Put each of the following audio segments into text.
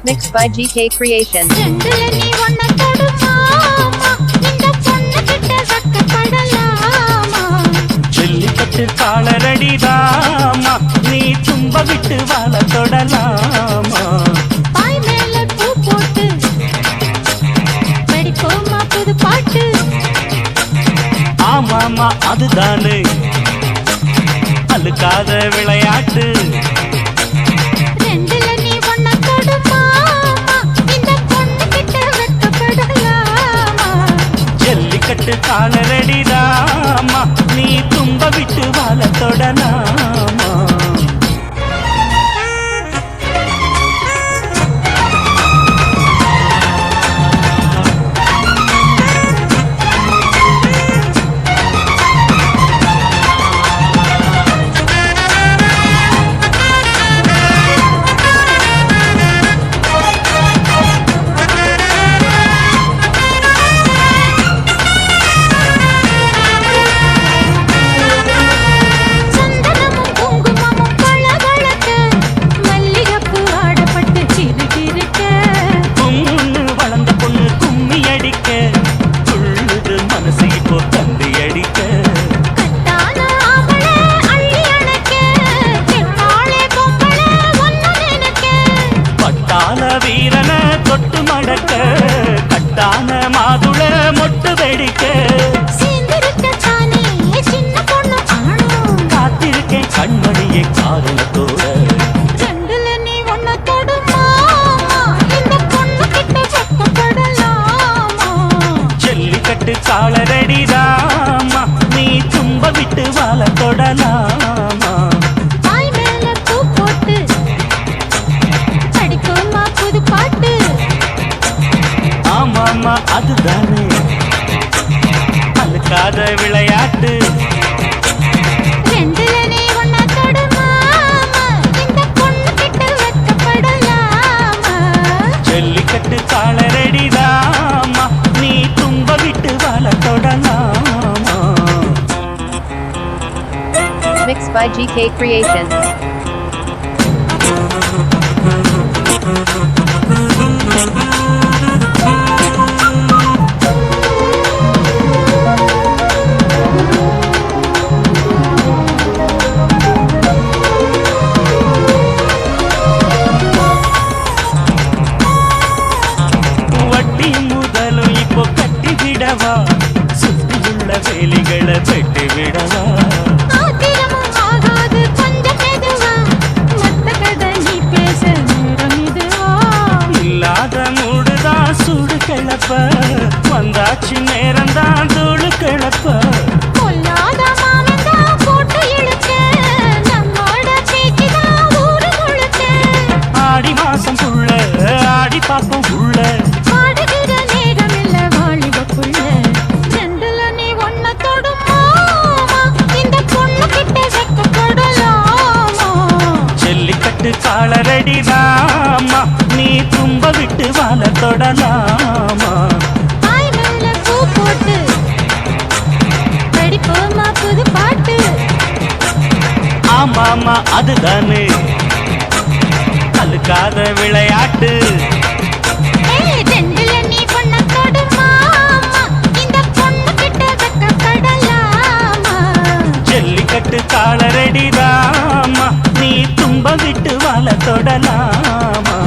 Mixed by GK Creation. Jallikattu காலரடிதாமா நீ தும்ப விட்டு வாழ தொடலாமா பாய் மேல பூ போட்டு படிப்போமா புது பாட்டு ஆமாமா அதுதானே அழுக்காத விளையாட்டு ஜல்லிக்கட்டு காலரடிதாமா நீ தும்ப விட்டு வாழ தொடலாமா வீரன தொட்டு மடக்க கட்டான மாதுள மொட்டு வெடிக்க காத்திருக்கேன் கண்மணியை காரணத்தோட ஜல்லிக்கட்டு காலரடிதாமா நீ தும்ப விட்டு வாழ தொடலாமா ஆமாமா அதுதானே அழுக்காத விளையாட்டு ஜல்லிக்கட்டு காலரடிதாமா நீ தும்ப விட்டு வாழ தொடலாமா Mixed by GK Creation. சுற்றியுள்ள வேலிகளை வெட்டி விடவா இல்லாத மூடுதான் சூடு கிளப்ப வந்தாச்சு நேரம்தான் தூளு கிளப்ப ஆடி மாசம் புள்ள ஆடி பாப்போம் உள்ள ஜல்லிக்கட்டு காலரடிதாமா நீ தும்ப விட்டு வாழ தொடலாமா ஆமாமா அதுதானே அழுக்காத விளையாட்டு ஜல்லிக்கட்டு காலரடிதாமா நீ தும்ப விட்டு வாழ தொடலாமா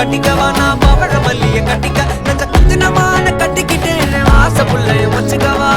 கட்டிக்கவா நான் பவழ மல்லிய கட்டிக்க நெஞ்ச குத்துனமான கட்டிக்கிட்டேன் ஆசை புள்ளைய வச்சுக்கவா